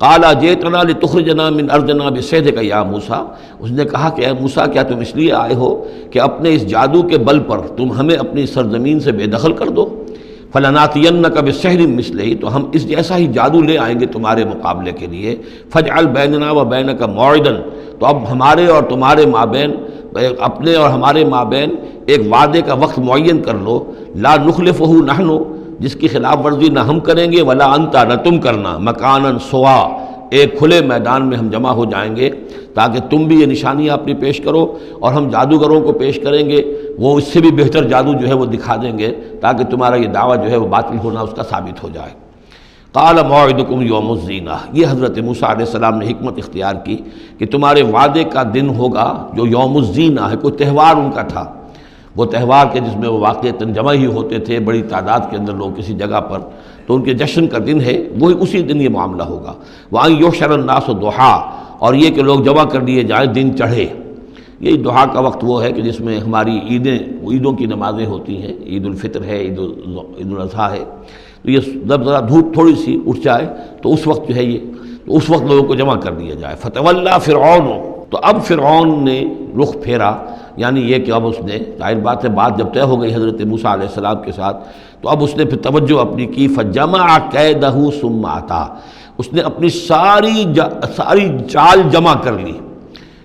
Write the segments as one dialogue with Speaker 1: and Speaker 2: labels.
Speaker 1: قال جئتنا لتخرجنا من ارضنا بسحرک یا موسیٰ، اس نے کہا کہ اے موسیٰ کیا تم اس لیے آئے ہو کہ اپنے اس جادو کے بل پر تم ہمیں اپنی سرزمین سے بے دخل کر دو؟ فلناتینک بسحر مثلہ، تو ہم اس جیسا ہی جادو لے آئیں گے تمہارے مقابلے کے لیے۔ فاجعل بیننا وبینک موعدا، تو اب ہمارے اور تمہارے مابین، اپنے اور ہمارے مابین ایک وعدے کا وقت معین کر لو، لا نخلفہ نحن، جس کی خلاف ورزی نہ ہم کریں گے، ولا انت، نہ تم کرنا، مکانا سوا، ایک کھلے میدان میں ہم جمع ہو جائیں گے تاکہ تم بھی یہ نشانیاں اپنی پیش کرو اور ہم جادوگروں کو پیش کریں گے، وہ اس سے بھی بہتر جادو جو ہے وہ دکھا دیں گے تاکہ تمہارا یہ دعویٰ جو ہے وہ باطل ہونا اس کا ثابت ہو جائے۔ قال موعدکم یوم الزینہ، یہ حضرت موسیٰ علیہ السلام نے حکمت اختیار کی کہ تمہارے وعدے کا دن ہوگا جو یوم الزینہ ہے، کوئی تہوار ان کا تھا، وہ تہوار کے جس میں وہ واقعتاً جمع ہی ہوتے تھے بڑی تعداد کے اندر لوگ کسی جگہ پر، تو ان کے جشن کا دن ہے، وہی اسی دن یہ معاملہ ہوگا۔ وَأَن يُحْشَرَ النَّاسُ ضُحًى، اور یہ کہ لوگ جمع کر لیے جائیں دن چڑھے۔ یہی ضحیٰ کا وقت وہ ہے کہ جس میں ہماری عیدوں کی نمازیں ہوتی ہیں، عید الفطر ہے، عید الاضحیٰ ہے، تو یہ جب ذرا دھوپ تھوڑی سی اٹھ جائے تو اس وقت جو ہے یہ، تو اس وقت لوگوں کو جمع کر دیا جائے۔ فَتَوَلَّىٰ فِرْعَوْنُ، تو اب فرعون نے رخ پھیرا، یعنی یہ کہ اب اس نے، ظاہر بات ہے بات جب طے ہو گئی حضرت موسیٰ علیہ السلام کے ساتھ، تو اب اس نے پھر توجہ اپنی کی، فَجَمَعَ كَيْدَهُ ثُمَّ أَتَىٰ، اس نے اپنی ساری چال جمع کر لی،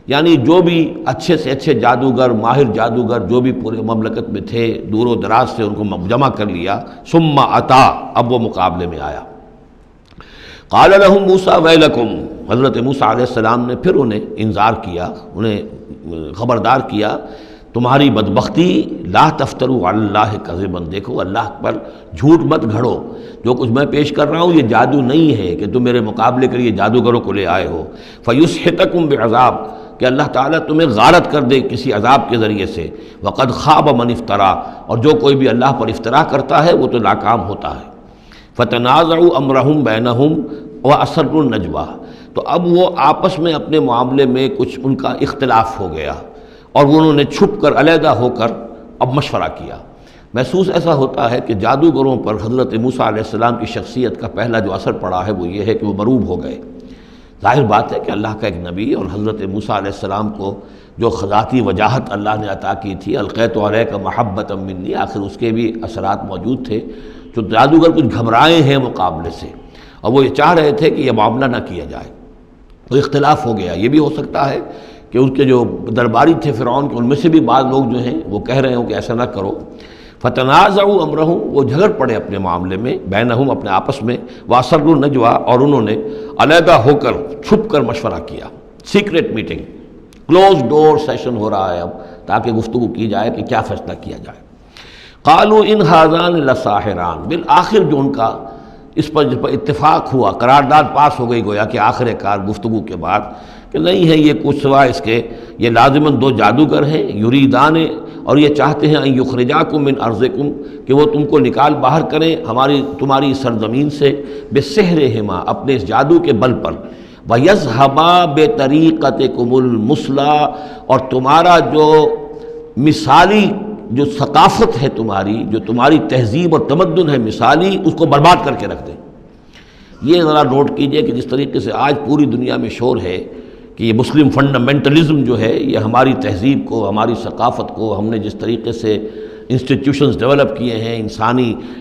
Speaker 1: یعنی جو بھی اچھے سے اچھے جادوگر، ماہر جادوگر جو بھی پورے مملکت میں تھے، دور و دراز سے ان کو جمع کر لیا۔ ثُمَّ أَتَىٰ، اب وہ مقابلے میں آیا۔ قال لهم موسیٰ ویلکم، حضرت موسیٰ علیہ السلام نے پھر انہیں انذار کیا، انہیں خبردار کیا، تمہاری بدبختی، لا تفتروا علی اللہ کذبا، دیکھو اللہ پر جھوٹ مت گھڑو، جو کچھ میں پیش کر رہا ہوں یہ جادو نہیں ہے کہ تم میرے مقابلے کے لیے جادوگروں کو لے آئے ہو۔ فیسحتکم بعذاب، کہ اللہ تعالیٰ تمہیں غارت کر دے کسی عذاب کے ذریعے سے۔ وقد خاب من افترا، اور جو کوئی بھی اللہ پر افترا کرتا ہے وہ تو ناکام ہوتا ہے۔ فتنازعوا امرهم بینہم واسروا النجویٰ، تو اب وہ آپس میں اپنے معاملے میں کچھ ان کا اختلاف ہو گیا اور وہ انہوں نے چھپ کر، علیحدہ ہو کر اب مشورہ کیا۔ محسوس ایسا ہوتا ہے کہ جادوگروں پر حضرت موسیٰ علیہ السلام کی شخصیت کا پہلا جو اثر پڑا ہے وہ یہ ہے کہ وہ مروب ہو گئے۔ ظاہر بات ہے کہ اللہ کا ایک نبی اور حضرت موسیٰ علیہ السلام کو جو ذاتی وجاہت اللہ نے عطا کی تھی، القیت علیک محبۃ منی، آخر اس کے بھی اثرات موجود تھے، جو جادوگر کچھ گھبرائے ہیں مقابلے سے، اور وہ یہ چاہ رہے تھے کہ یہ معاملہ نہ کیا جائے، تو اختلاف ہو گیا۔ یہ بھی ہو سکتا ہے کہ ان کے جو درباری تھے فرعون کے، ان میں سے بھی بعض لوگ جو ہیں وہ کہہ رہے ہوں کہ ایسا نہ کرو۔ فتنازعوا امرهم، وہ جھگڑ پڑے اپنے معاملے میں، بینہم، اپنے آپس میں، واسروا النجویٰ، اور انہوں نے علیحدہ ہو کر چھپ کر مشورہ کیا، سیکرٹ میٹنگ، کلوز ڈور سیشن ہو رہا ہے اب، تاکہ گفتگو کی جائے کہ کیا فیصلہ کیا جائے۔ قالوا ان ھذان لساحران، بالآخر جو ان کا اس پر اتفاق ہوا، قرارداد پاس ہو گئی گویا کہ آخر کار گفتگو کے بعد، کہ نہیں ہے یہ کچھ سوا اس کے، یہ لازماً دو جادوگر ہیں، یریدان، اور یہ چاہتے ہیں ان یخرجاکم من ارضکم، کہ وہ تم کو نکال باہر کریں تمہاری سرزمین سے، بسحرہما، اپنے اس جادو کے بل پر، ویذھبا بطریقتکم المثلی، اور تمہارا جو مثالی جو ثقافت ہے تمہاری، جو تمہاری تہذیب اور تمدن ہے مثالی، اس کو برباد کر کے رکھ دیں۔ یہ ذرا نوٹ کیجئے کہ جس طریقے سے آج پوری دنیا میں شور ہے کہ یہ مسلم فنڈامنٹلزم جو ہے یہ ہماری تہذیب کو، ہماری ثقافت کو، ہم نے جس طریقے سے انسٹیٹیوشنز ڈیولپ کیے ہیں،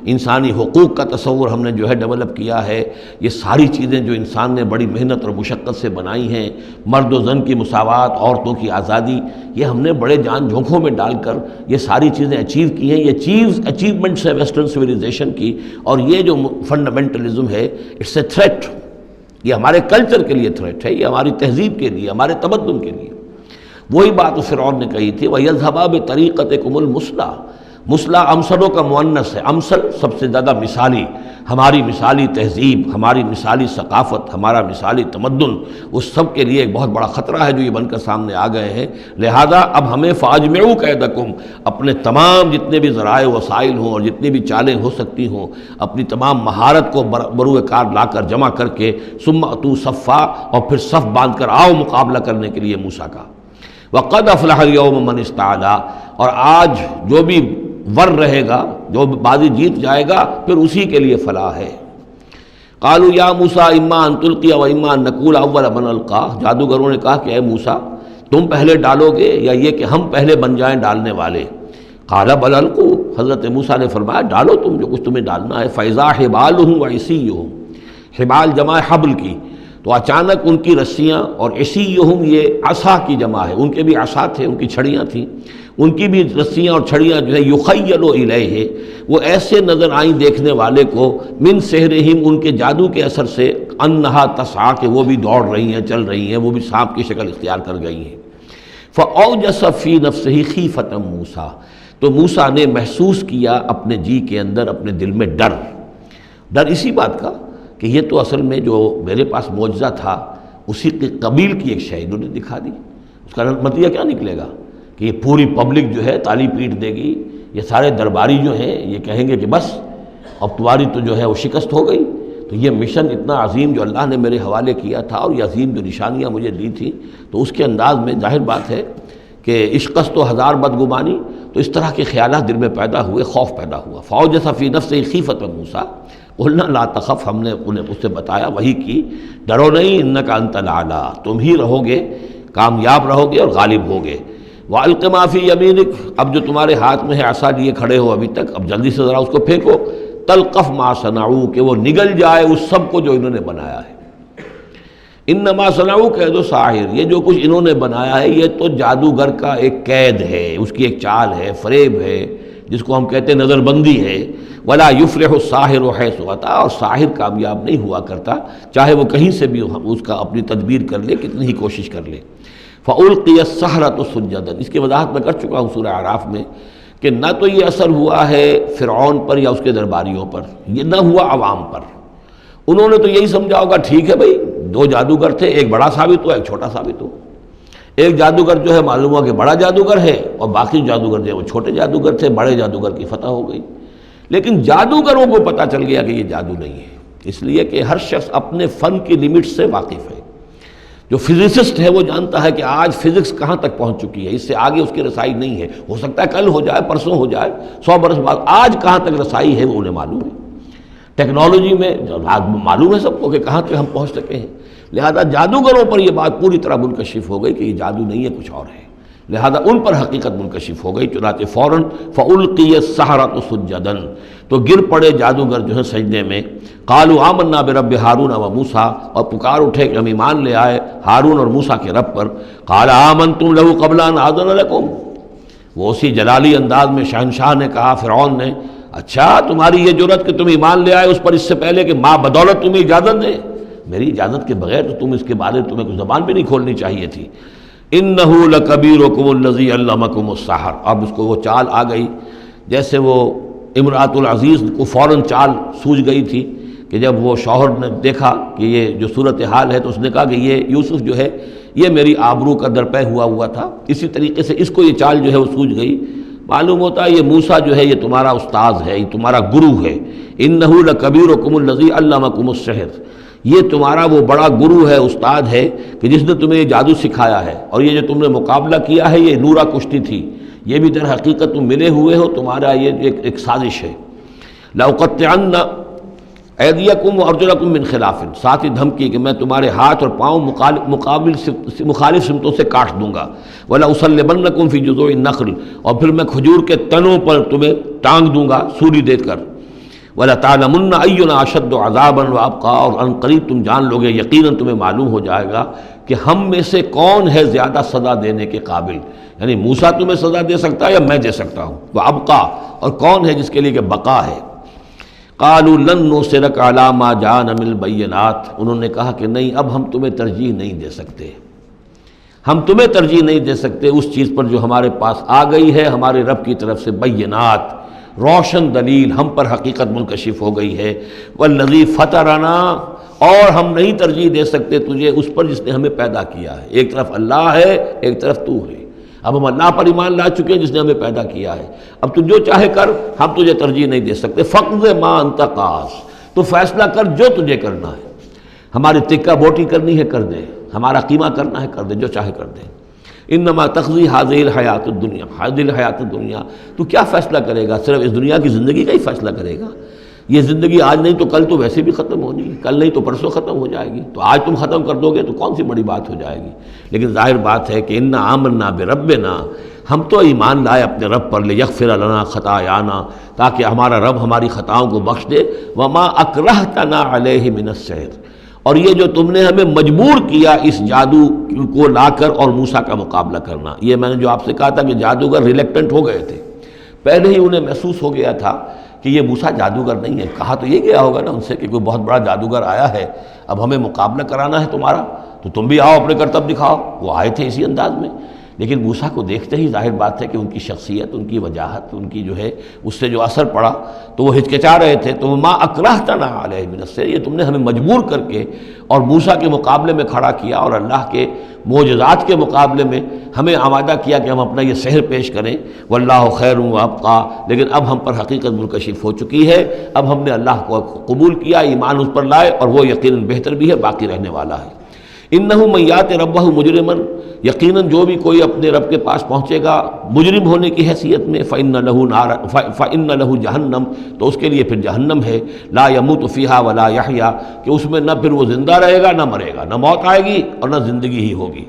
Speaker 1: انسانی حقوق کا تصور ہم نے جو ہے ڈیولپ کیا ہے، یہ ساری چیزیں جو انسان نے بڑی محنت اور مشقت سے بنائی ہیں، مرد و زن کی مساوات، عورتوں کی آزادی، یہ ہم نے بڑے جان جھونکوں میں ڈال کر یہ ساری چیزیں اچیو کی ہیں۔ یہ اچیومنٹس ہے ویسٹرن سویلائزیشن کی، اور یہ جو فنڈامنٹلزم ہے اٹس اے تھریٹ، یہ ہمارے کلچر کے لیے تھریٹ ہے، یہ ہماری تہذیب کے لیے، ہمارے تمدن کے لیے۔ وہی بات فرعون نے کہی تھی، وَيَذْهَبَا بِطَرِيقَتِكُمُ الْمُثْلَىٰ، مثلا امثلوں کا مؤنث ہے، امثل سب سے زیادہ مثالی، ہماری مثالی تہذیب، ہماری مثالی ثقافت، ہمارا مثالی تمدن، اس سب کے لیے ایک بہت بڑا خطرہ ہے جو یہ بن کر سامنے آ گئے ہیں۔ لہذا اب ہمیں فاجمعوا کیدکم، اپنے تمام جتنے بھی ذرائع وسائل ہوں اور جتنی بھی چالیں ہو سکتی ہوں، اپنی تمام مہارت کو بروئے کار لا کر جمع کر کے، ثم اتوا صفا، اور پھر صف باندھ کر آؤ مقابلہ کرنے کے لیے موسیٰ کا۔ وقد افلح اليوم من استعلیٰ، اور آج جو بھی ور رہے گا، جو بازی جیت جائے گا، پھر اسی کے لیے فلاح ہے۔ قالوا یا موسیٰ اما ان تلقی و اما ان نقول اول من القا، جادوگروں نے کہا کہ اے موسیٰ تم پہلے ڈالو گے یا یہ کہ ہم پہلے بن جائیں ڈالنے والے؟ قال بل القوا، حضرت موسیٰ نے فرمایا ڈالو تم جو کچھ تمہیں ڈالنا ہے۔ فاذا حبالهم وعصیهم، حبال جمع حبل کی، تو اچانک ان کی رسیاں، اور عصیہم یہ عصا کی جمع ہے، ان کے بھی عصا تھے، ان کی چھڑیاں تھیں، ان کی بھی رسیاں اور چھڑیاں جو ہے یخیل الیہ، وہ ایسے نظر آئیں دیکھنے والے کو، من سحرہم، ان کے جادو کے اثر سے، انہا تسعی، کہ وہ بھی دوڑ رہی ہیں، چل رہی ہیں، وہ بھی سانپ کی شکل اختیار کر گئی ہیں۔ فاوجس فی نفسہ خیفۃ موسیٰ، تو موسیٰ نے محسوس کیا اپنے جی کے اندر، اپنے دل میں ڈر اسی بات کا کہ یہ تو اصل میں جو میرے پاس معجزہ تھا اسی کے قبیل کی ایک شے انہوں نے دکھا دی۔ اس کا نتیجہ کیا نکلے گا کہ یہ پوری پبلک جو ہے تالی پیٹ دے گی، یہ سارے درباری جو ہیں یہ کہیں گے کہ بس اب تمہاری تو جو ہے وہ شکست ہو گئی۔ تو یہ مشن اتنا عظیم جو اللہ نے میرے حوالے کیا تھا، اور یہ عظیم جو نشانیاں مجھے دی تھیں، تو اس کے انداز میں ظاہر بات ہے کہ عشقست و ہزار بدگمانی، تو اس طرح کے خیالات دل میں پیدا ہوئے، خوف پیدا ہوا۔ فاوجس فی نفسہ خیفۃ موسیٰ قلنا لا تخف، ہم نے انہیں اس سے بتایا، وہی کی، ڈرو نہیں، انک انت الاعلیٰ، تم ہی رہو گے، کامیاب رہو گے اور غالب ہوگے۔ وَأَلْقِ مَا فِي يَمِينِكَ، اب جو تمہارے ہاتھ میں ہے عصا لیے کھڑے ہو ابھی تک، اب جلدی سے ذرا اس کو پھینکو، تلقف ما صنعوا، کہ وہ نگل جائے اس سب کو جو انہوں نے بنایا ہے۔ انما صنعوا کید ساحر، یہ جو کچھ انہوں نے بنایا ہے یہ تو جادوگر کا ایک قید ہے، اس کی ایک چال ہے، فریب ہے، جس کو ہم کہتے ہیں نظر بندی ہے۔ ولا یفلح الساحر حیث اتی، اور ساحر کامیاب نہیں ہوا کرتا چاہے وہ کہیں سے بھی اس کا اپنی تدبیر کر لے، کتنی ہی کوشش کر لے۔ فَأُلْقِيَ السَّحَرَةُ سُجَّدًا، اس کی وضاحت میں کر چکا ہوں سورہ اعراف میں کہ نہ تو یہ اثر ہوا ہے فرعون پر یا اس کے درباریوں پر، یہ نہ ہوا عوام پر۔ انہوں نے تو یہی سمجھا ہوگا ٹھیک ہے بھائی، دو جادوگر تھے، ایک بڑا ثابت ہوا، ایک چھوٹا ثابت ہوا۔ ایک جادوگر جو ہے معلوم ہوا کہ بڑا جادوگر ہے، اور باقی جادوگر جو ہے وہ چھوٹے جادوگر تھے، بڑے جادوگر کی فتح ہو گئی۔ لیکن جادوگروں کو پتہ چل گیا کہ یہ جادو نہیں ہے، اس لیے کہ ہر شخص اپنے فن کی لمٹ سے واقف ہے۔ جو فزسسٹ ہے وہ جانتا ہے کہ آج فزکس کہاں تک پہنچ چکی ہے، اس سے آگے اس کی رسائی نہیں ہے، ہو سکتا ہے کل ہو جائے، پرسوں ہو جائے، 100 برس بعد، آج کہاں تک رسائی ہے وہ انہیں معلوم ہے۔ ٹیکنالوجی میں معلوم ہے سب کو کہ کہاں تک ہم پہنچ سکے ہیں، لہذا جادوگروں پر یہ بات پوری طرح منکشف ہو گئی کہ یہ جادو نہیں ہے، کچھ اور ہے، لہذا ان پر حقیقت منکشف ہو گئی، چنانچہ فوراً فَأُلْقِيَ السَّحَرَةُ سُجَّدًا، تو گر پڑے جادوگر جو ہیں سجدے میں۔ قالوا آمنا برب ہارون و موسیٰ، اور پکار اٹھے کہ ہم ایمان لے آئے ہارون اور موسیٰ کے رب پر۔ قال آمنتم لہ قبل ان آذن لکم، وہ اسی جلالی انداز میں شہنشاہ نے کہا، فرعون نے، اچھا تمہاری یہ جرت کہ تم ایمان لے آئے اس پر اس سے پہلے کہ ماں بدولت تمہیں اجازت دے، میری اجازت کے بغیر تو تم اس کے بارے تمہیں کوئی زبان بھی نہیں کھولنی چاہیے تھی۔ انہ لکبیرکم الذی علمکم السحر، اب اس کو وہ چال آ گئی، جیسے وہ امرأۃ العزیز کو فوراً چال سوجھ گئی تھی کہ جب وہ شوہر نے دیکھا کہ یہ جو صورتحال ہے تو اس نے کہا کہ یہ یوسف جو ہے یہ میری آبرو کا درپے ہوا تھا، اسی طریقے سے اس کو یہ چال جو ہے وہ سوجھ گئی۔ معلوم ہوتا ہے یہ موسیٰ جو ہے یہ تمہارا استاذ ہے، یہ تمہارا گرو ہے۔ انہ لکبیرکم الذی علمکم السحر، یہ تمہارا وہ بڑا گرو ہے، استاد ہے کہ جس نے تمہیں یہ جادو سکھایا ہے، اور یہ جو تم نے مقابلہ کیا ہے یہ نورا کشتی تھی، یہ بھی در حقیقت تم ملے ہوئے ہو، تمہارا یہ ایک سازش ہے۔ لَأُقَطِّعَنَّ أَيْدِيَكُمْ وَأَرْجُلَكُمْ مِنْ خِلَافٍ، ساتھ ہی دھمکی کہ میں تمہارے ہاتھ اور پاؤں مخالف سمتوں سے کاٹ دوں گا۔ وَلَأُصَلِّبَنَّكُمْ فِي جُذُوعِ النَّخْلِ، اور پھر میں کھجور کے تنوں پر تمہیں ٹانگ دوں گا سولی دے کر۔ وَلَتَعْلَمُنَّ أَيُّنَا أَشَدُّ عَذَابًا وَأَبْقَىٰ، اور ان قریب تم جان لو گے، یقیناً تمہیں معلوم ہو جائے گا کہ ہم میں سے کون ہے زیادہ سزا دینے کے قابل، یعنی موسیٰ تمہیں سزا دے سکتا ہے یا میں دے سکتا ہوں، وَأَبْقَىٰ، اور کون ہے جس کے لیے کہ بقا ہے۔ قالوا لن نُؤْثِرَكَ عَلَىٰ مَا جَاءَنَا مِنَ الْبَيِّنَاتِ، انہوں نے کہا کہ نہیں، اب ہم تمہیں ترجیح نہیں دے سکتے، ہم تمہیں ترجیح نہیں دے سکتے اس چیز پر جو ہمارے پاس آ گئی ہے ہمارے رب کی طرف سے، بینات، روشن دلیل ہم پر حقیقت منکشف ہو گئی ہے۔ والذی فطرنا، اور ہم نہیں ترجیح دے سکتے تجھے اس پر جس نے ہمیں پیدا کیا ہے، ایک طرف اللہ ہے ایک طرف تو ہے، اب ہم اللہ پر ایمان لا چکے ہیں جس نے ہمیں پیدا کیا ہے، اب تو جو چاہے کر، ہم تجھے ترجیح نہیں دے سکتے۔ فقض ما انت قاض، تو فیصلہ کر جو تجھے کرنا ہے، ہماری تکہ بوٹی کرنی ہے کر دے، ہمارا قیمہ کرنا ہے کر دے، جو چاہے کر دے۔ انما تقضی هذه الحیات الدنیا، هذه الحیات الدنیا، تو کیا فیصلہ کرے گا؟ صرف اس دنیا کی زندگی کا ہی فیصلہ کرے گا؟ یہ زندگی آج نہیں تو کل تو ویسے بھی ختم ہونی ہے، کل نہیں تو پرسوں ختم ہو جائے گی، تو آج تم ختم کر دو گے تو کون سی بڑی بات ہو جائے گی۔ لیکن ظاہر بات ہے کہ انا آمنا بربنا، ہم تو ایمان لائے اپنے رب پر، لیغفر لنا خطایانا، تاکہ ہمارا رب ہماری خطاؤں کو بخش دے، وما اکرہتنا علیہ من السحر، اور یہ جو تم نے ہمیں مجبور کیا اس جادو کو لا کر اور موسیٰ کا مقابلہ کرنا۔ یہ میں نے جو آپ سے کہا تھا کہ جادوگر ریلیکٹنٹ ہو گئے تھے، پہلے ہی انہیں محسوس ہو گیا تھا کہ یہ موسیٰ جادوگر نہیں ہے، کہا تو یہ گیا ہوگا نا ان سے کہ کوئی بہت بڑا جادوگر آیا ہے، اب ہمیں مقابلہ کرانا ہے تمہارا، تو تم بھی آؤ اپنے کرتب دکھاؤ۔ وہ آئے تھے اسی انداز میں، لیکن موسیٰ کو دیکھتے ہی ظاہر بات ہے کہ ان کی شخصیت، ان کی وجاہت، ان کی جو ہے اس سے جو اثر پڑا تو وہ ہچکچا رہے تھے۔ تو ما اکرہتنا علیہ من السحر، یہ تم نے ہمیں مجبور کر کے اور موسیٰ کے مقابلے میں کھڑا کیا اور اللہ کے معجزات کے مقابلے میں ہمیں آمادہ کیا کہ ہم اپنا یہ سحر پیش کریں۔ واللہ خیر و ابقیٰ، لیکن اب ہم پر حقیقت منکشف ہو چکی ہے، اب ہم نے اللہ کو قبول کیا، ایمان اس پر لائے، اور وہ یقیناً بہتر بھی ہے، باقی رہنے والا ہے۔ انہ من یات ربہ مجرما، یقیناً جو بھی کوئی اپنے رب کے پاس پہنچے گا مجرم ہونے کی حیثیت میں، فإن لہ جہنم، تو اس کے لیے پھر جہنم ہے، لا یموت فیہا ولا یحیا، کہ اس میں نہ پھر وہ زندہ رہے گا نہ مرے گا، نہ موت آئے گی اور نہ زندگی ہی ہوگی۔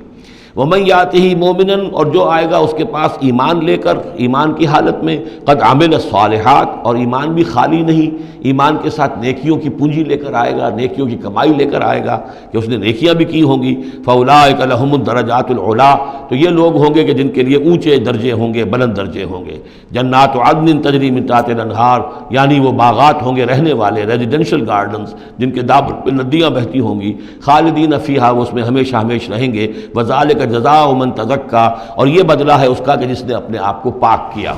Speaker 1: ومن یاتہ مومنا، اور جو آئے گا اس کے پاس ایمان لے کر، ایمان کی حالت میں، قد عمل الصالحات، اور ایمان بھی خالی نہیں، ایمان کے ساتھ نیکیوں کی پونجی لے کر آئے گا، نیکیوں کی کمائی لے کر آئے گا کہ اس نے نیکیاں بھی کی ہوں گی، فاولئک لہم الدرجات العلی، تو یہ لوگ ہوں گے کہ جن کے لیے اونچے درجے ہوں گے، بلند درجے ہوں گے۔ جنات عدن تجری من تحتها الانہار، یعنی وہ باغات ہوں گے رہنے والے، ریزیڈینشل گارڈنز جن کے دامن پہ ندیاں بہتی ہوں گی، خالدین فیہا، وہ اس میں ہمیشہ ہمیشہ رہیں گے، وذالک جزاء من تزکا، اور یہ بدلہ ہے اس کا کہ جس نے اپنے آپ کو پاک کیا۔